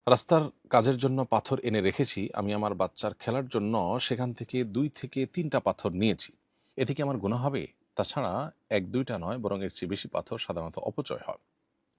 রাস্তার কাজের জন্য পাথর এনে রেখেছি। আমি আমার বাচ্চার খেলার জন্য সেখান থেকে ২ থেকে ৩টা পাথর নিয়েছি। এতে কি আমার গুনাহ হবে? তাছাড়া ১-২টা নয়, বরং এর চেয়ে বেশি পাথর সাধারণত অপচয় হয়।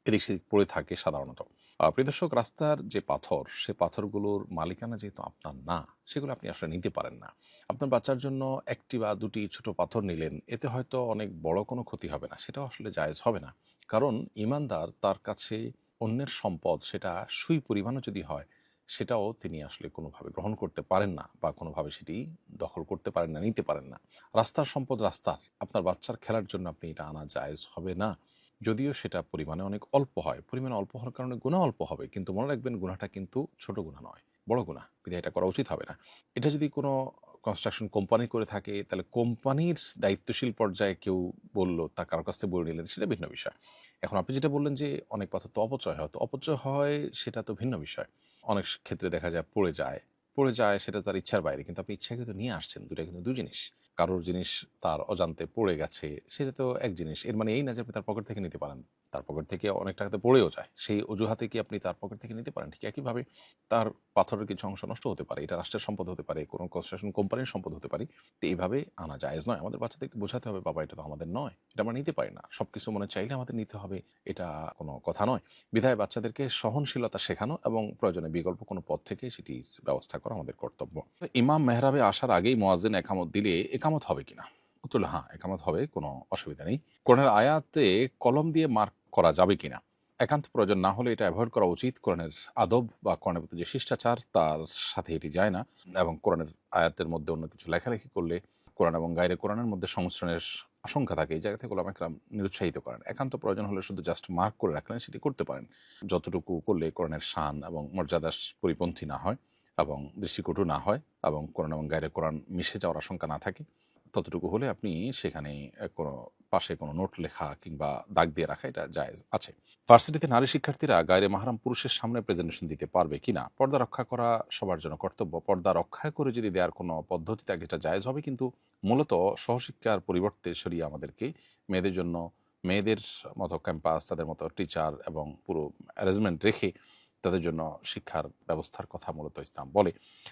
এদিক সেদিক পড়ে থাকে সাধারণত। প্রিয় দর্শক, রাস্তার যে পাথর, সে পাথরগুলোর মালিকানা যেহেতু আপনার না, সেগুলো আপনি আসলে নিতে পারেন না। আপনার বাচ্চার জন্য ১ টি বা ২ টি ছোট পাথর নিলেন, এতে হয়তো অনেক বড় কোনো ক্ষতি হবে না। সেটাও আসলে জায়েজ হবে না। কারণ ঈমানদার তার কাছে অন্যের সম্পদ, সেটা সুই পরিমাণও যদি হয়, সেটাও তিনি আসলে কোনোভাবে গ্রহণ করতে পারেন না বা কোনোভাবে সেটি দখল করতে পারেন না, নিতে পারেন না। রাস্তার সম্পদ রাস্তার। আপনার বাচ্চার খেলার জন্য আপনি এটা আনা জায়েজ হবে না। যদিও সেটা পরিমাণে অনেক অল্প হয়। পরিমাণে অল্প হওয়ার কারণে গুনাহ অল্প হবে। কিন্তু মনে রাখবেন, গুনাহটা কিন্তু ছোট গুনাহ নয়, বড় গুনাহ। বিধায় এটা করা উচিত হবে না। এটা যদি কোনো কনস্ট্রাকশন কোম্পানি করে থাকে, তাহলে কোম্পানির দায়িত্বশীল পর্যায়ে কেউ বলল, তা কারো কাছ থেকে বলে নিলেন, সেটা ভিন্ন বিষয়। এখন আপনি যেটা বললেন যে অনেক পাথর তো অপচয় হয়। তো অপচয় হয়, সেটা তো ভিন্ন বিষয়। অনেক ক্ষেত্রে দেখা যায় পড়ে যায়। পড়ে যায়, সেটা তার ইচ্ছার বাইরে। কিন্তু আপনি ইচ্ছাকৃত নিয়ে আসছেন। ২ টা কিন্তু ২ জিনিস। কারোর জিনিস তার অজান্তে পড়ে গেছে, সেটা তো এক জিনিস। এর মানে এই না যে আপনি তার পকেট থেকে নিতে পারেন। তার পকেট থেকে অনেক টাকাতে পড়েও যায়। সেই অজুহাতে কি আপনি তার পকেট থেকে নিতে পারেন? ঠিক একইভাবে তার পাথরের কিছু অংশ নষ্ট হতে পারে। এটা রাষ্ট্রের সম্পদ হতে পারে, কোনো কনস্ট্রাকশন কোম্পানির সম্পদ হতে পারে। তো এইভাবে আনা জায়েজ নয়। আমাদের বাচ্চাদেরকে বোঝাতে হবে, বাবা এটা তো আমাদের নয়। এটা আমরা নিতে পারি না। সবকিছু মনে চাইলে আমাদের নিতে হবে, এটা কোনো কথা নয়। বিধায় বাচ্চাদেরকে সহনশীলতা শেখানো এবং প্রয়োজনে বিকল্প কোনো পথ থেকে সেটির ব্যবস্থা করা আমাদের কর্তব্য। ইমাম মেহরাবে আসার আগেই মুয়াজ্জিন একামত দিলে একামত হবে কিনা? উত্তর হলো হ্যাঁ, একামত হবে, কোনো অসুবিধা নেই। কোরআনের আয়াতে কলম দিয়ে মার্ক করা যাবে কিনা? একান্ত প্রয়োজন না হলে এটা এভয়েড করা উচিত। কোরআনের আদব বা কোরআনের প্রতি যে শিষ্টাচার, তার সাথে এটি যায় না। এবং কোরআনের আয়াতের মধ্যে অন্য কিছু লেখালেখি করলে কোরআন এবং গায়রে কোরআনের মধ্যে সংমিশ্রণের আশঙ্কা থাকে। এই জায়গা থেকে উলামায়ে কেরাম নিরুৎসাহিত করেন। একান্ত প্রয়োজন হলে শুধু জাস্ট মার্ক করে রাখলেন, সেটি করতে পারেন। যতটুকু করলে কোরআনের শান এবং মর্যাদার পরিপন্থী না হয় এবং দৃষ্টিকটু না হয় এবং কোরআন এবং গায়রে কোরআন মিশে যাওয়ার আশঙ্কা না থাকে, ততটুকু হলে আপনি সেখানে কোনো পাশে কোনো নোট লেখা কিংবা দাগ দিয়ে রাখা, এটা জায়েজ আছে। ভার্সিটিতে নারী শিক্ষার্থীরা গায়রে মাহরাম পুরুষের সামনে প্রেজেন্টেশন দিতে পারবে কিনা? পর্দা রক্ষা করা সবার জন্য কর্তব্য। পর্দা রক্ষা করে যদি দেওয়ার কোনো পদ্ধতি থাকে, এটা জায়েজ হবে। কিন্তু মূলত সহশিক্ষার পরিবর্তে শরিয়া আমাদেরকে মেয়েদের জন্য, মেয়েদের মতো ক্যাম্পাস, তাদের মতো টিচার এবং পুরো অ্যারেঞ্জমেন্ট রেখে তাদের জন্য শিক্ষার ব্যবস্থার কথা মূলত ইসলাম বলে।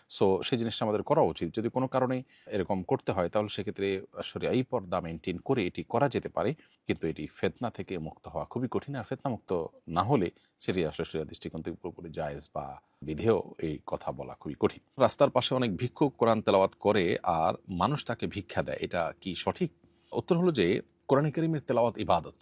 সো সেই জিনিসটা আমাদের করা উচিত। যদি কোনো কারণে এরকম করতে হয়, তাহলে সেক্ষেত্রে শরিয়াই পর্দা মেইনটেইন করে এটি করা যেতে পারে। কিন্তু এটি ফিতনা থেকে মুক্ত হওয়া খুবই কঠিন। আর ফিতনা মুক্ত না হলে সেটি আসলে শরিয়া দৃষ্টিকোণ থেকে পুরোপুরি জায়েজ বা বিধেয়, এই কথা বলা খুবই কঠিন। রাস্তার পাশে অনেক ভিক্ষুক কোরআন তেলাওয়াত করে আর মানুষ তাকে ভিক্ষা দেয়, এটা কি সঠিক? উত্তর হলো যে, কোরআনে কারীমের তেলাওয়াত ইবাদত।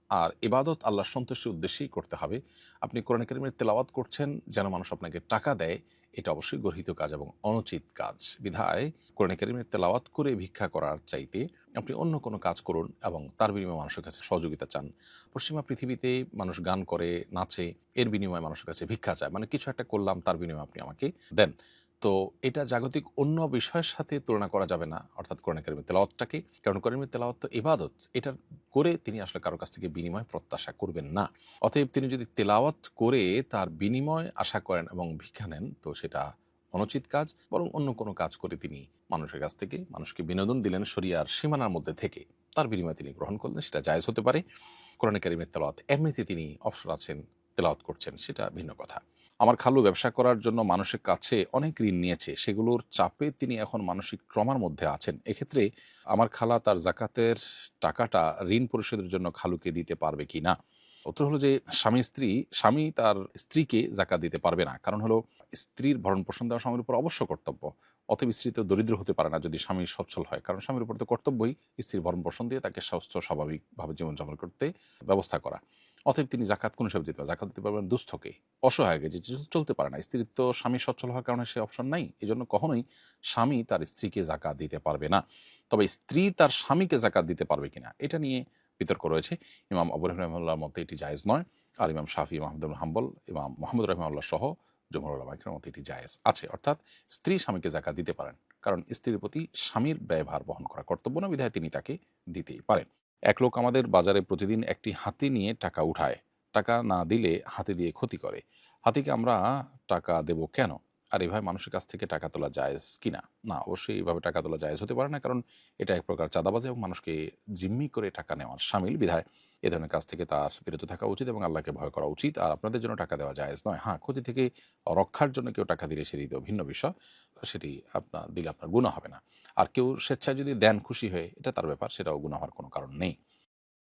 আর ইবাদত আল্লাহর সন্তুষ্টির উদ্দেশ্যেই করতে হবে। আপনি কোরআনে কারীমের তেলাওয়াত করছেন যেন মানুষ আপনাকে টাকা দেয়, এটা অবশ্যই গর্হিত কাজ এবং অনুচিত কাজ। বিধায় কোরআনে কারীমের তেলাওয়াত করে ভিক্ষা করার চাইতে আপনি অন্য কোনো কাজ করুন এবং তার বিনিময়ে মানুষের কাছে সহযোগিতা চান। পশ্চিমা পৃথিবীতে মানুষ গান করে, নাচে, এর বিনিময়ে মানুষের কাছে ভিক্ষা চায়। মানে কিছু একটা করলাম, তার বিনিময়ে আপনি আমাকে দেন। তো এটা জাগতিক অন্য বিষয়ের সাথে তুলনা করা যাবে না, অর্থাৎ কোরআনে কারীমের তেলাওয়াতটাকে। কারণ কোরআনের তেলাওয়াত তো ইবাদত। এটার করে তিনি আসলে কারো কাছ থেকে বিনিময় প্রত্যাশা করবেন না। অতএব তিনি যদি তেলাওয়াত করে তার বিনিময় আশা করেন এবং ভিক্ষা নেন, তো সেটা অনুচিত কাজ। বরং অন্য কোনো কাজ করে তিনি মানুষের কাছ থেকে মানুষকে বিনোদন দিলেন শরিয়ার সীমানার মধ্যে থেকে, তার বিনিময়ে তিনি গ্রহণ করলেন, সেটা জায়েজ হতে পারে। কোরআনে কারীমের তেলাওয়াত এমনিতে তিনি অবসর আছেন, তেলাওয়াত করছেন, সেটা ভিন্ন কথা। আমার খালু ব্যবসা করার জন্য মানুষের কাছে অনেক ঋণ নিয়েছে, সেগুলোর চাপে তিনি এখন মানসিক ট্রমার মধ্যে আছেন। এক্ষেত্রে আমার খালা তার জাকাতের টাকাটা ঋণ পরিশোধের জন্য খালুকে দিতে পারবে কি না? উত্তর হলো যে, স্বামী তার স্ত্রীকে জাকাত দিতে পারবে না। কারণ হলো, স্ত্রীর ভরণ-পোষণ দেওয়া স্বামীর উপর অবশ্য কর্তব্য। অতএব স্ত্রী তো দরিদ্র হতে পারে না যদি স্বামী সচ্ছল হয়। কারণ স্বামীর উপর তো কর্তব্যই স্ত্রীর ভরণ-পোষণ দিয়ে তাকে সুস্থ স্বাভাবিকভাবে জীবনযাপন করতে ব্যবস্থা করা। অতএব তিনি জাকাত কোন হিসাবে দিতে পারবেন? জাকাত দিতে পারবেন দুস্থকে, অসহায়কে, যে চলতে পারে না। স্ত্রীর তো স্বামী সচ্ছল হওয়ার কারণে সে অপশন নাই। এজন্য কখনোই স্বামী তার স্ত্রীকে জাকাত দিতে পারবে না। তবে স্ত্রী তার স্বামীকে জাকাত দিতে পারবে কিনা, এটা নিয়ে বিতর্ক রয়েছে। ইমাম আবু হানিফা রাহিমাহুল্লাহর মতে এটি জায়েজ নয়। আর ইমাম শাফি, ইমাম আহমদ বিন হাম্বল, ইমাম মুহাম্মদ রাহিমাহুল্লাহ সহ জমহুর উলামায়ে মতে এটি জায়েজ আছে। অর্থাৎ স্ত্রী স্বামীকে জাকাত দিতে পারেন। কারণ স্ত্রীর প্রতি স্বামীর ব্যয়ভার বহন করা কর্তব্য না, বিধায় তিনি তাকে দিতেই পারেন। এক লোক আমাদের বাজারে প্রতিদিন একটি হাতি নিয়ে টাকা উঠায়। টাকা না দিলে হাতি দিয়ে ক্ষতি করে। হাতিকে আমরা টাকা দেব কেন? আর এভাবে মানুষের কাছ থেকে টাকা তোলা জায়েজ কিনা? না, অবশ্যই এভাবে টাকা তোলা জায়েজ হতে পারে না, কারণ এটা এক প্রকার চাঁদাবাজি এবং মানুষকে জিম্মি করে টাকা নেওয়ার শামিল। বিধায় এ ধরনের কাজ থেকে তার বিরত থাকা উচিত এবং আল্লাহকে ভয় করা উচিত। আর আপনাদের জন্য টাকা দেওয়া জায়েজ নয়। হ্যাঁ, ক্ষতি থেকে রক্ষার জন্য কেউ টাকা দিলে সেটি তো ভিন্ন বিষয়, সেটি দিলে আপনার গুনাহ হবে না। আর কেউ স্বেচ্ছায় যদি দেন খুশি হয়ে, এটা তার ব্যাপার, সেটাও গুনাহ হওয়ার কোনো কারণ নেই।